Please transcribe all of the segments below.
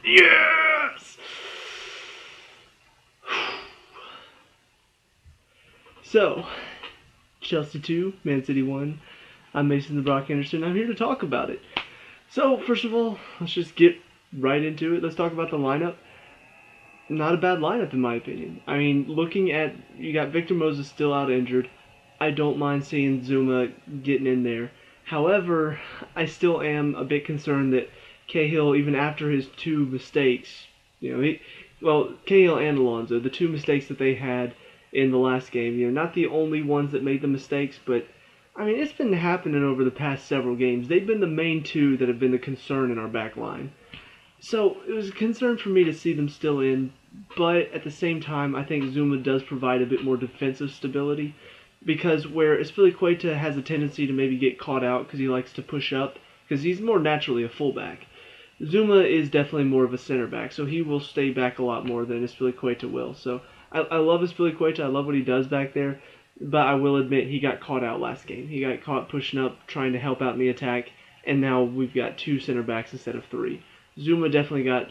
Yes! So, Chelsea 2, Man City 1. I'm Mason the Brock Henderson. I'm here to talk about it. So, first of all, let's just get right into it. Let's talk about the lineup. Not a bad lineup, in my opinion. I mean, looking at, you got Victor Moses still out injured. I don't mind seeing Zuma getting in there. However, I still am a bit concerned that Cahill, even after his two mistakes, Cahill and Alonso, the two mistakes that they had in the last game, not the only ones that made the mistakes, but I mean, it's been happening over the past several games. They've been the main two that have been the concern in our back line. So it was a concern for me to see them still in, but at the same time, I think Zuma does provide a bit more defensive stability because where Espilicueta has a tendency to maybe get caught out because he likes to push up because he's more naturally a fullback. Zuma is definitely more of a center back, so he will stay back a lot more than Espilicueta will. So I love Espilicueta. I love what he does back there, but I will admit he got caught out last game. He got caught pushing up, trying to help out in the attack, and now we've got two center backs instead of three. Zuma definitely got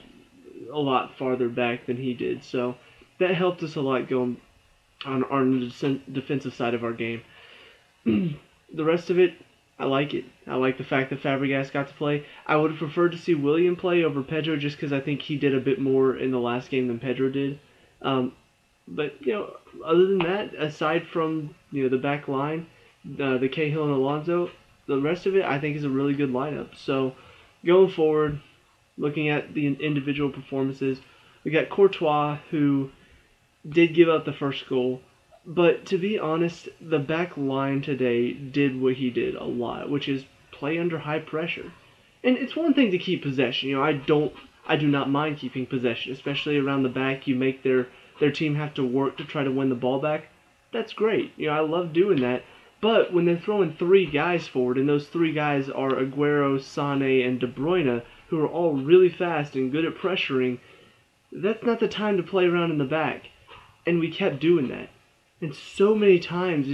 a lot farther back than he did, so that helped us a lot going on the defensive side of our game. The rest of it, I like it. I like the fact that Fabregas got to play. I would have preferred to see William play over Pedro just because I think he did a bit more in the last game than Pedro did. But, other than that, aside from, the back line, the Cahill and Alonso, the rest of it I think is a really good lineup. So, going forward, looking at the individual performances, we got Courtois, who did give up the first goal. But to be honest, the back line today did what he did a lot, which is play under high pressure. And it's one thing to keep possession. I do not mind keeping possession, especially around the back. You make their team have to work to try to win the ball back. That's great. I love doing that. But when they're throwing three guys forward, and those three guys are Aguero, Sane, and De Bruyne, who are all really fast and good at pressuring, that's not the time to play around in the back. And we kept doing that. And so many times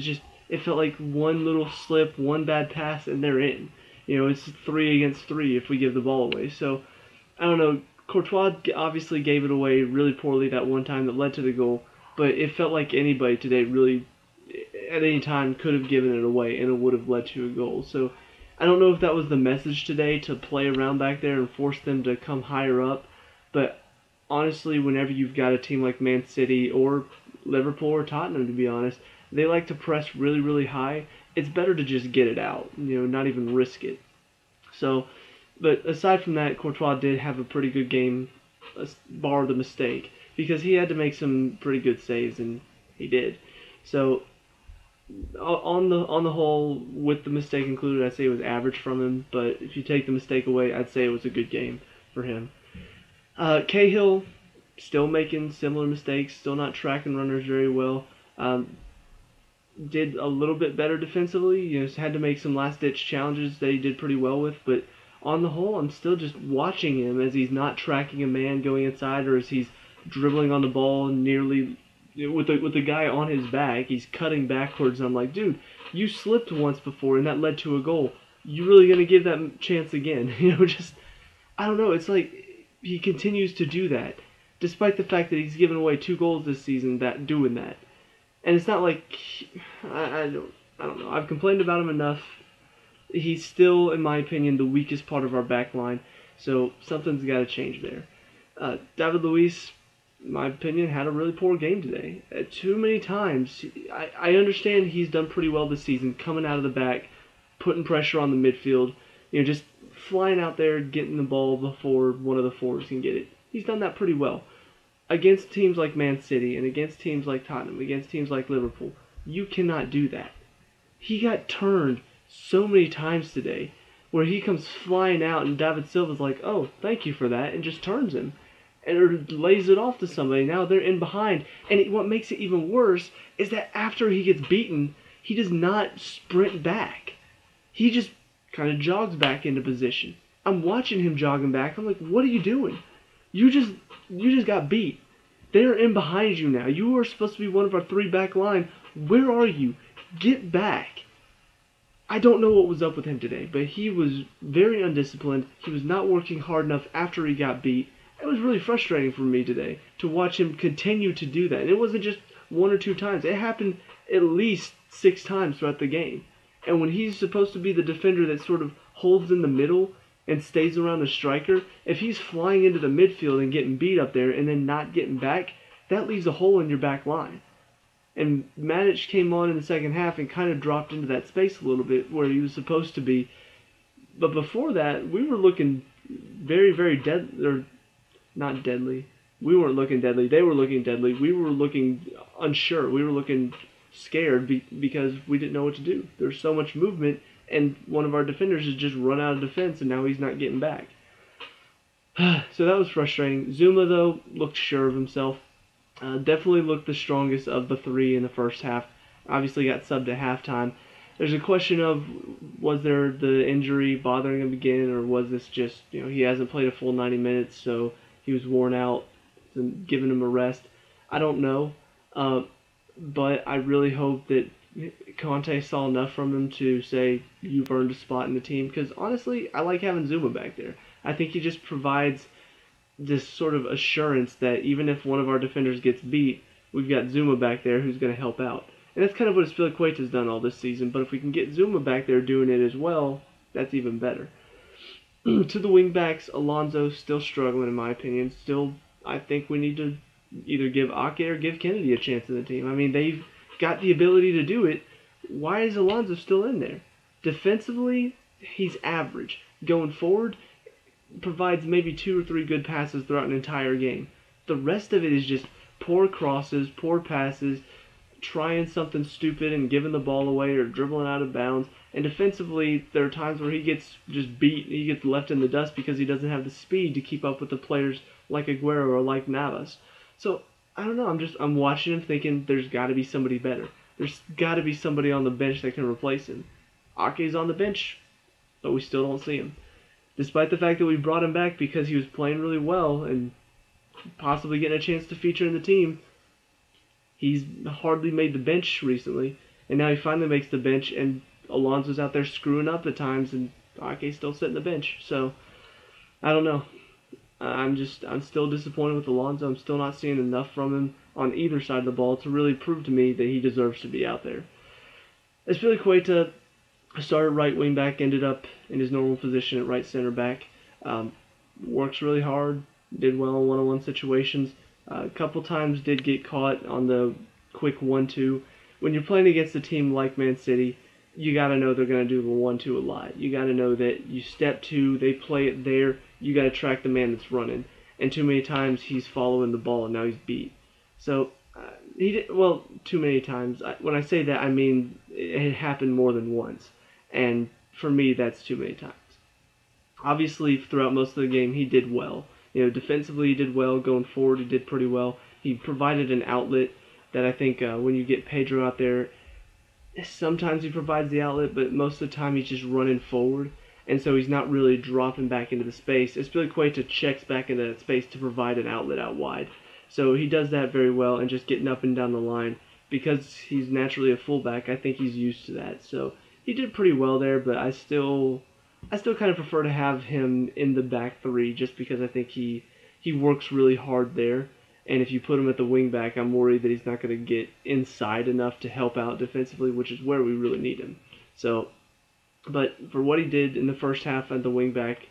it felt like one little slip, one bad pass, and they're in. It's 3 against 3 if we give the ball away. So, I don't know. Courtois obviously gave it away really poorly that one time that led to the goal. But it felt like anybody today really, at any time, could have given it away, and it would have led to a goal. So, I don't know if that was the message today, to play around back there and force them to come higher up. But honestly, whenever you've got a team like Man City or Liverpool or Tottenham, to be honest, they like to press really, really high. It's better to just get it out, not even risk it. So, but aside from that, Courtois did have a pretty good game, bar the mistake, because he had to make some pretty good saves, and he did. So, on the whole, with the mistake included, I'd say it was average from him. But if you take the mistake away, I'd say it was a good game for him. Cahill, still making similar mistakes, still not tracking runners very well. Did a little bit better defensively. Had to make some last-ditch challenges that he did pretty well with. But on the whole, I'm still just watching him as he's not tracking a man going inside, or as he's dribbling on the ball nearly with the guy on his back. He's cutting backwards. And I'm like, dude, you slipped once before, and that led to a goal. You really gonna give that chance again? I don't know. It's like he continues to do that, despite the fact that he's given away 2 goals this season doing that. And it's not like I don't know. I've complained about him enough. He's still, in my opinion, the weakest part of our back line. So something's got to change there. David Luiz, in my opinion, had a really poor game today. Too many times. I understand he's done pretty well this season, coming out of the back, putting pressure on the midfield. Just flying out there, getting the ball before one of the forwards can get it. He's done that pretty well. Against teams like Man City and against teams like Tottenham, against teams like Liverpool, you cannot do that. He got turned so many times today where he comes flying out and David Silva's like, oh, thank you for that, and just turns him. Or lays it off to somebody. Now they're in behind. And what makes it even worse is that after he gets beaten, he does not sprint back. He just kind of jogs back into position. I'm watching him jogging back. I'm like, what are you doing? You just got beat. They're in behind you now. You are supposed to be one of our 3 back line. Where are you? Get back. I don't know what was up with him today, but he was very undisciplined. He was not working hard enough after he got beat. It was really frustrating for me today to watch him continue to do that. And it wasn't just one or two times. It happened at least 6 times throughout the game. And when he's supposed to be the defender that sort of holds in the middle and stays around the striker, if he's flying into the midfield and getting beat up there and then not getting back, that leaves a hole in your back line. And Matic came on in the second half and kind of dropped into that space a little bit where he was supposed to be. But before that, we were looking very, very not deadly. We weren't looking deadly. They were looking deadly. We were looking unsure. We were looking scared because we didn't know what to do. There's so much movement, and one of our defenders has just run out of defense, and now he's not getting back. So that was frustrating. Zuma, though, looked sure of himself. Definitely looked the strongest of the three in the first half. Obviously got subbed at halftime. There's a question of, was there the injury bothering him again, or was this just, he hasn't played a full 90 minutes, so he was worn out and giving him a rest. I don't know. But I really hope that Conte saw enough from him to say, you've earned a spot in the team. Because honestly, I like having Zuma back there. I think he just provides this sort of assurance that even if one of our defenders gets beat, we've got Zuma back there who's going to help out. And that's kind of what Azpilicueta's done all this season. But if we can get Zuma back there doing it as well, that's even better. To the wing-backs, Alonso's still struggling in my opinion. Still, I think we need to either give Ake or give Kennedy a chance in the team. I mean, they've got the ability to do it. Why is Alonso still in there? Defensively, he's average. Going forward, provides maybe 2 or 3 good passes throughout an entire game. The rest of it is just poor crosses, poor passes, trying something stupid and giving the ball away or dribbling out of bounds. And defensively, there are times where he gets just beat, he gets left in the dust because he doesn't have the speed to keep up with the players like Aguero or like Navas. So, I don't know, I'm watching him thinking there's got to be somebody better. There's got to be somebody on the bench that can replace him. Ake's on the bench, but we still don't see him. Despite the fact that we brought him back because he was playing really well and possibly getting a chance to feature in the team, he's hardly made the bench recently, and now he finally makes the bench, and Alonso's out there screwing up at times, and Ake's still sitting the bench. So, I don't know. I'm still disappointed with Alonso. I'm still not seeing enough from him on either side of the ball to really prove to me that he deserves to be out there. Azpilicueta started right wing back, ended up in his normal position at right center back. Works really hard, did well in one-on-one situations. A couple times did get caught on the quick 1-2. When you're playing against a team like Man City, you got to know they're going to do the 1-2 a lot. You got to know that you step 2, they play it there, you got to track the man that's running. And too many times he's following the ball and now he's beat. So, too many times. When I say that, I mean it happened more than once. And for me, that's too many times. Obviously, throughout most of the game, he did well. Defensively, he did well. Going forward, he did pretty well. He provided an outlet that I think when you get Pedro out there, sometimes he provides the outlet, but most of the time he's just running forward. And so he's not really dropping back into the space. Azpilicueta checks back into that space to provide an outlet out wide. So he does that very well and just getting up and down the line. Because he's naturally a fullback, I think he's used to that. So he did pretty well there, but I still kind of prefer to have him in the back three just because I think he works really hard there. And if you put him at the wing back, I'm worried that he's not going to get inside enough to help out defensively, which is where we really need him. So, but for what he did in the first half at the wing back,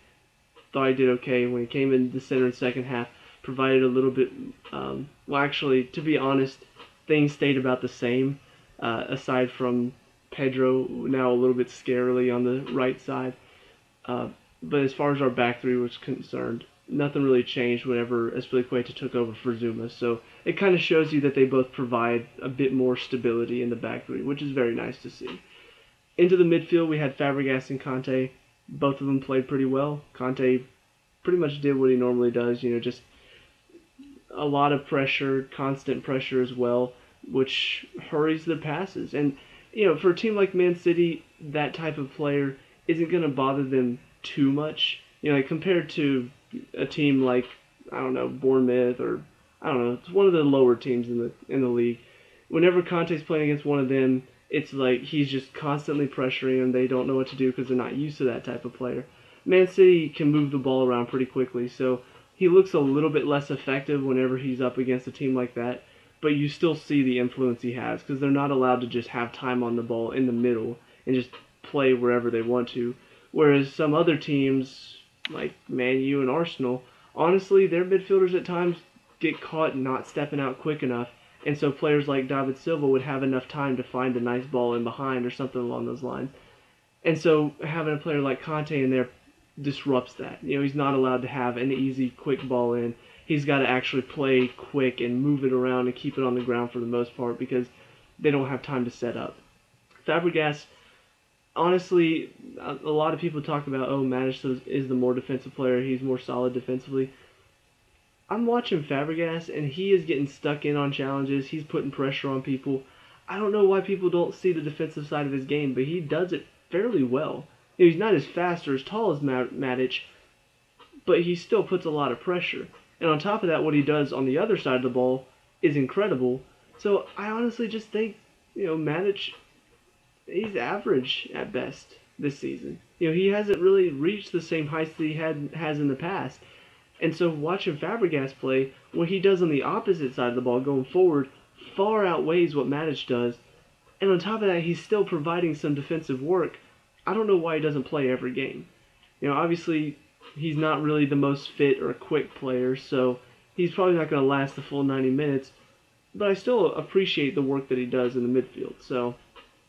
thought he did okay. When he came in the center in the second half, provided a little bit, actually, to be honest, things stayed about the same, aside from Pedro now a little bit scarily on the right side. But as far as our back three was concerned, nothing really changed whenever Azpilicueta took over for Zuma. So it kind of shows you that they both provide a bit more stability in the back three, which is very nice to see. Into the midfield, we had Fabregas and Conte. Both of them played pretty well. Conte pretty much did what he normally does, just a lot of pressure, constant pressure as well, which hurries their passes. And, for a team like Man City, that type of player isn't going to bother them too much. Compared to a team like, Bournemouth or, it's one of the lower teams in the league. Whenever Conte's playing against one of them, it's like he's just constantly pressuring them. They don't know what to do because they're not used to that type of player. Man City can move the ball around pretty quickly, so he looks a little bit less effective whenever he's up against a team like that, but you still see the influence he has because they're not allowed to just have time on the ball in the middle and just play wherever they want to. Whereas some other teams, like Man U and Arsenal, honestly, their midfielders at times get caught not stepping out quick enough, and so players like David Silva would have enough time to find a nice ball in behind or something along those lines. And so having a player like Conte in there disrupts that. He's not allowed to have an easy, quick ball in. He's got to actually play quick and move it around and keep it on the ground for the most part because they don't have time to set up. Fabregas, honestly, a lot of people talk about, Matic is the more defensive player. He's more solid defensively. I'm watching Fabregas, and he is getting stuck in on challenges. He's putting pressure on people. I don't know why people don't see the defensive side of his game, but he does it fairly well. He's not as fast or as tall as Matic, but he still puts a lot of pressure. And on top of that, what he does on the other side of the ball is incredible. So I honestly just think, Matic, he's average at best this season. He hasn't really reached the same heights that he has in the past. And so watching Fabregas play, what he does on the opposite side of the ball going forward far outweighs what Matic does. And on top of that, he's still providing some defensive work. I don't know why he doesn't play every game. Obviously, he's not really the most fit or quick player, so he's probably not going to last the full 90 minutes. But I still appreciate the work that he does in the midfield. So,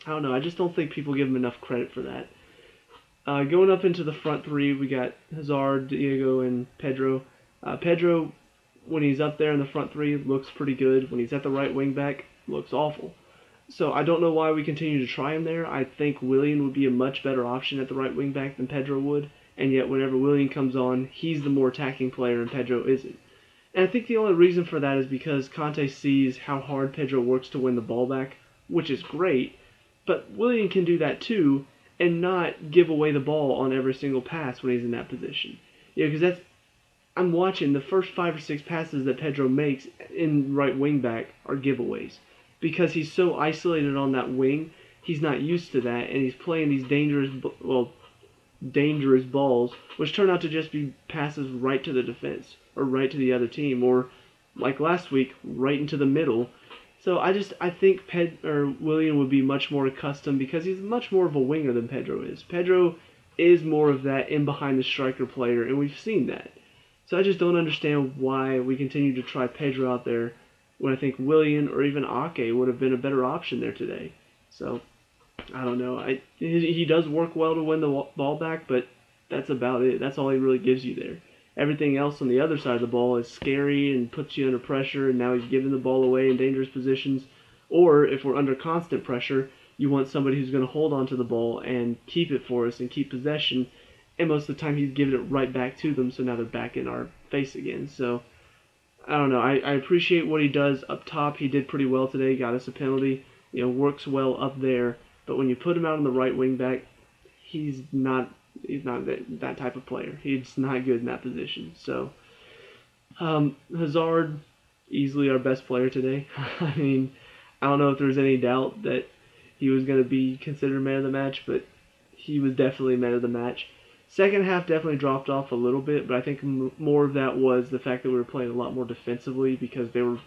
I don't know. I just don't think people give him enough credit for that. Going up into the front three, we got Hazard, Diego, and Pedro. Pedro, when he's up there in the front three, looks pretty good. When he's at the right wing back, looks awful. So I don't know why we continue to try him there. I think Willian would be a much better option at the right wing back than Pedro would. And yet whenever Willian comes on, he's the more attacking player and Pedro isn't. And I think the only reason for that is because Conte sees how hard Pedro works to win the ball back, which is great. But Willian can do that too, and not give away the ball on every single pass when he's in that position. Because I'm watching the first 5 or 6 passes that Pedro makes in right wing back are giveaways. Because he's so isolated on that wing, he's not used to that, and he's playing these dangerous balls, which turn out to just be passes right to the defense, or right to the other team, or, like last week, right into the middle. So I think Willian would be much more accustomed because he's much more of a winger than Pedro is. Pedro is more of that in behind the striker player, and we've seen that. So I just don't understand why we continue to try Pedro out there when I think Willian or even Ake would have been a better option there today. So I don't know. He does work well to win the ball back, but that's about it. That's all he really gives you there. Everything else on the other side of the ball is scary and puts you under pressure, and now he's giving the ball away in dangerous positions. Or if we're under constant pressure, you want somebody who's going to hold on to the ball and keep it for us and keep possession. And most of the time he's giving it right back to them, so now they're back in our face again. So I don't know. I appreciate what he does up top. He did pretty well today. Got us a penalty. Works well up there. But when you put him out on the right wing back, he's not that type of player. He's not good in that position. So Hazard, easily our best player today. I mean, I don't know if there's any doubt that he was going to be considered man of the match, but he was definitely man of the match. Second half definitely dropped off a little bit, but I think more of that was the fact that we were playing a lot more defensively because they were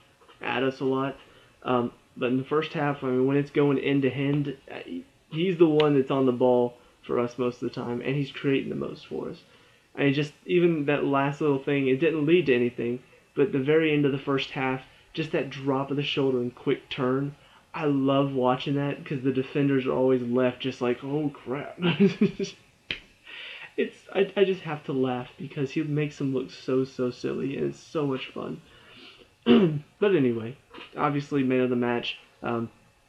at us a lot. But in the first half, I mean, when it's going end to end, he's the one that's on the ball for us most of the time, and he's creating the most for us. I mean, just even that last little thing, it didn't lead to anything, but at the very end of the first half, just that drop of the shoulder and quick turn, I love watching that because the defenders are always left just like, oh crap. I just have to laugh because he makes them look so silly, and it's so much fun. But anyway, obviously man of the match. A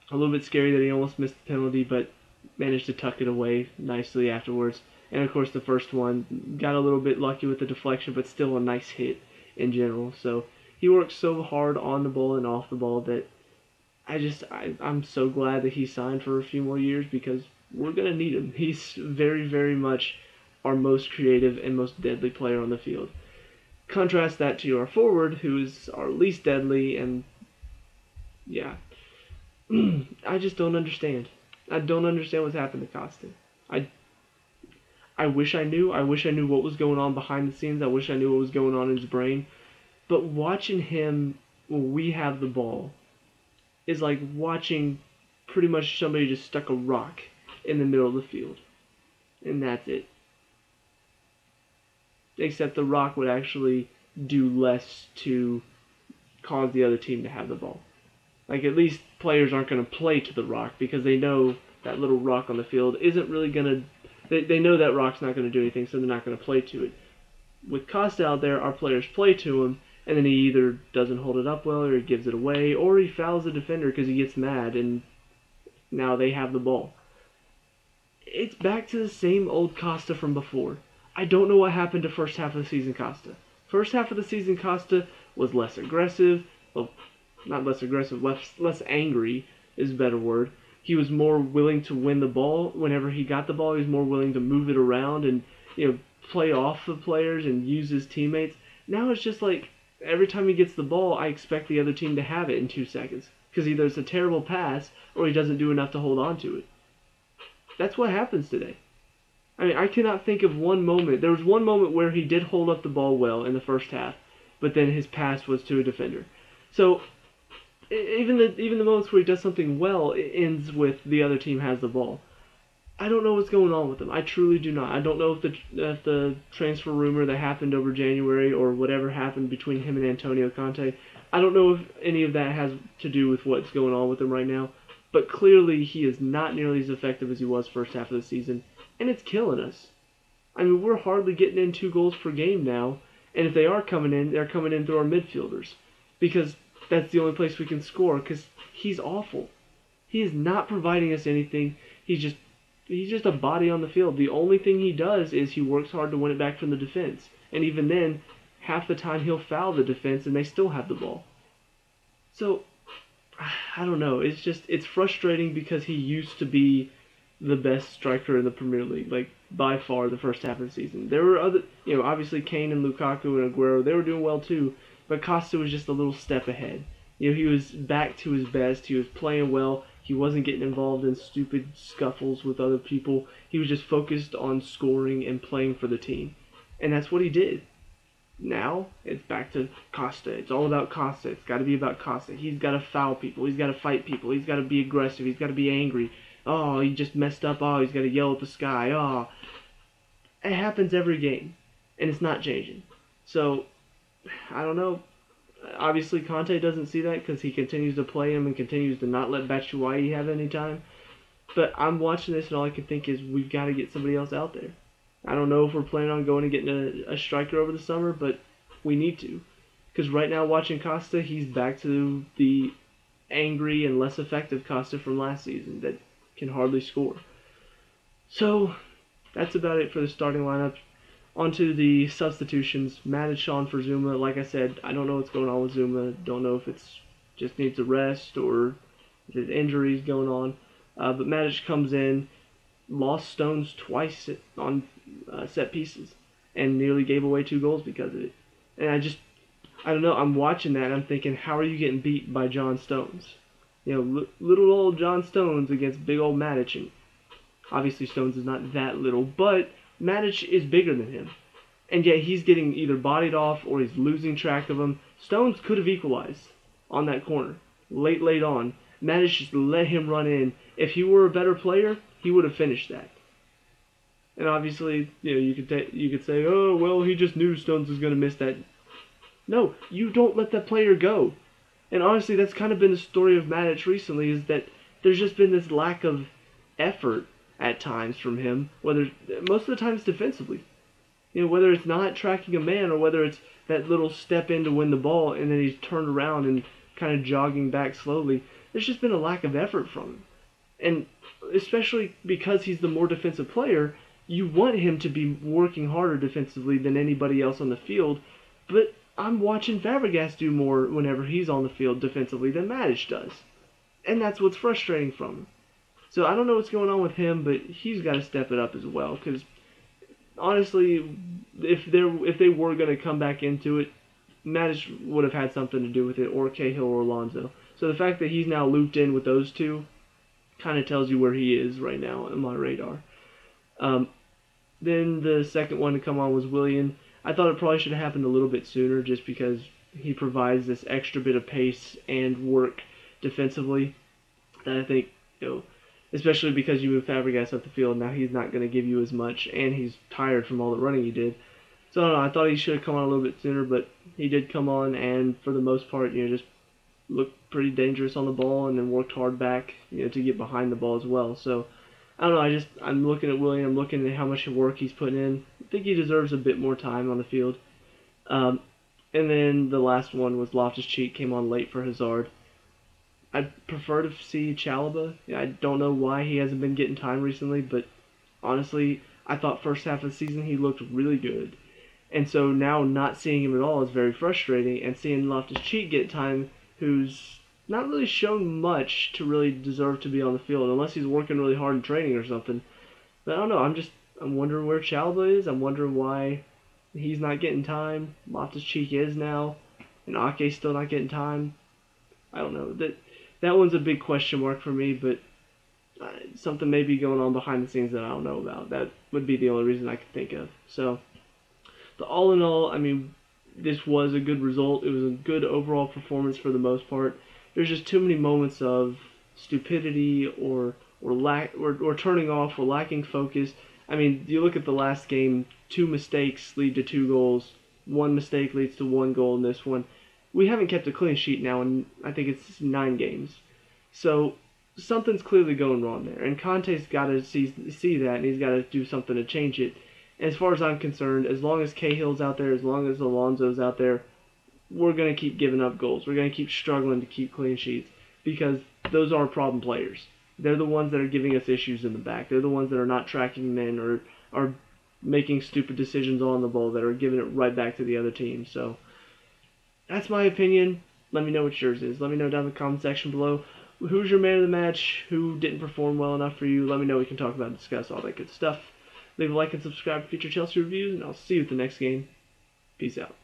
little bit scary that he almost missed the penalty, but managed to tuck it away nicely afterwards. And of course the first one, got a little bit lucky with the deflection, but still a nice hit in general. So he works so hard on the ball and off the ball that I'm so glad that he signed for a few more years because we're going to need him. He's very, very much our most creative and most deadly player on the field. Contrast that to our forward, who is our least deadly, and yeah. I just don't understand. I don't understand what's happened to Costa. I wish I knew. I wish I knew what was going on behind the scenes. I wish I knew what was going on in his brain. But watching him when we have the ball is like watching pretty much somebody just stuck a rock in the middle of the field. And that's it. Except the rock would actually do less to cause the other team to have the ball. Like, at least players aren't going to play to the rock because they know that little rock on the field isn't really going to... They know that rock's not going to do anything, so they're not going to play to it. With Costa out there, our players play to him, and then he either doesn't hold it up well, or he gives it away, or he fouls the defender because he gets mad, and now they have the ball. It's back to the same old Costa from before. I don't know what happened to first half of the season Costa. First half of the season Costa was less aggressive, well, not less aggressive, less angry is a better word. He was more willing to win the ball. Whenever he got the ball, he was more willing to move it around and, play off the players and use his teammates. Now it's just like every time he gets the ball, I expect the other team to have it in 2 seconds because either it's a terrible pass or he doesn't do enough to hold on to it. That's what happens today. I mean, I cannot think of one moment. There was one moment where he did hold up the ball well in the first half, but then his pass was to a defender. So even the moments where he does something well, it ends with the other team has the ball. I don't know what's going on with him. I truly do not. I don't know if the transfer rumor that happened over January or whatever happened between him and Antonio Conte, I don't know if any of that has to do with what's going on with him right now. But clearly he is not nearly as effective as he was first half of the season, and it's killing us. I mean, we're hardly getting in 2 goals per game now, and if they are coming in, they're coming in through our midfielders because that's the only place we can score because he's awful. He is not providing us anything. He's just a body on the field. The only thing he does is he works hard to win it back from the defense. And even then, half the time he'll foul the defense and they still have the ball. So, I don't know. It's frustrating because he used to be the best striker in the Premier League, like by far the first half of the season. There were other, obviously Kane and Lukaku and Aguero, they were doing well too, but Costa was just a little step ahead. He was back to his best. He was playing well. He wasn't getting involved in stupid scuffles with other people. He was just focused on scoring and playing for the team. And that's what he did. Now, it's back to Costa. It's all about Costa. It's got to be about Costa. He's got to foul people. He's got to fight people. He's got to be aggressive. He's got to be angry. Oh, he just messed up. Oh, he's got to yell at the sky. Oh. It happens every game. And it's not changing. So, I don't know. Obviously, Conte doesn't see that because he continues to play him and continues to not let Batshuayi have any time. But I'm watching this and all I can think is we've got to get somebody else out there. I don't know if we're planning on going and getting a striker over the summer, but we need to. Because right now, watching Costa, he's back to the angry and less effective Costa from last season that can hardly score. So, that's about it for the starting lineup. Onto the substitutions. Matic, Sean for Zuma. Like I said, I don't know what's going on with Zuma. Don't know if it's just needs a rest or if there's injuries going on. But Matic comes in, lost Stones twice on set pieces, and nearly gave away 2 goals because of it. And I don't know. I'm watching that and I'm thinking, how are you getting beat by John Stones? Little old John Stones against big old Matic. And obviously Stones is not that little, but Matic is bigger than him. And yet he's getting either bodied off or he's losing track of him. Stones could have equalized on that corner. Late on. Matic just let him run in. If he were a better player, he would have finished that. And obviously, you could say, oh, well, he just knew Stones was going to miss that. No, you don't let that player go. And honestly, that's kind of been the story of Matic recently, is that there's just been this lack of effort at times from him, most of the times defensively. Whether it's not tracking a man or whether it's that little step in to win the ball and then he's turned around and kind of jogging back slowly. There's just been a lack of effort from him. And especially because he's the more defensive player, you want him to be working harder defensively than anybody else on the field. But I'm watching Fabregas do more whenever he's on the field defensively than Matic does. And that's what's frustrating from him. So I don't know what's going on with him, but he's got to step it up as well. Because honestly, if they were going to come back into it, Matic would have had something to do with it, or Cahill or Alonso. So the fact that he's now looped in with those two kind of tells you where he is right now on my radar. Then the second one to come on was Willian. I thought it probably should have happened a little bit sooner just because he provides this extra bit of pace and work defensively that I think, especially because you move Fabregas up the field, now he's not going to give you as much, and he's tired from all the running he did. So I don't know, I thought he should have come on a little bit sooner, but he did come on, and for the most part, just looked pretty dangerous on the ball, and then worked hard back, to get behind the ball as well. So I don't know, I'm looking at Willian, I'm looking at how much work he's putting in. I think he deserves a bit more time on the field. Um, and then the last one was Loftus-Cheek came on late for Hazard. I'd prefer to see Chalobah. I don't know why he hasn't been getting time recently, but honestly, I thought first half of the season he looked really good. And so now not seeing him at all is very frustrating, and seeing Loftus-Cheek get time, who's not really shown much to really deserve to be on the field, unless he's working really hard in training or something. But I don't know, I'm wondering where Chalobah is, I'm wondering why he's not getting time. Loftus-Cheek is now, and Ake's still not getting time. I don't know. That one's a big question mark for me, but something may be going on behind the scenes that I don't know about. That would be the only reason I could think of. So, all in all, this was a good result. It was a good overall performance for the most part. There's just too many moments of stupidity or turning off or lacking focus. You look at the last game, 2 mistakes lead to 2 goals. 1 mistake leads to 1 goal in this one. We haven't kept a clean sheet now in, I think it's 9 games. So something's clearly going wrong there. And Conte's got to see that, and he's got to do something to change it. And as far as I'm concerned, as long as Cahill's out there, as long as Alonso's out there, we're going to keep giving up goals. We're going to keep struggling to keep clean sheets because those are problem players. They're the ones that are giving us issues in the back. They're the ones that are not tracking men or are making stupid decisions on the ball that are giving it right back to the other team. So that's my opinion. Let me know what yours is. Let me know down in the comment section below. Who's your man of the match? Who didn't perform well enough for you? Let me know. We can talk about and discuss all that good stuff. Leave a like and subscribe for future Chelsea reviews, and I'll see you at the next game. Peace out.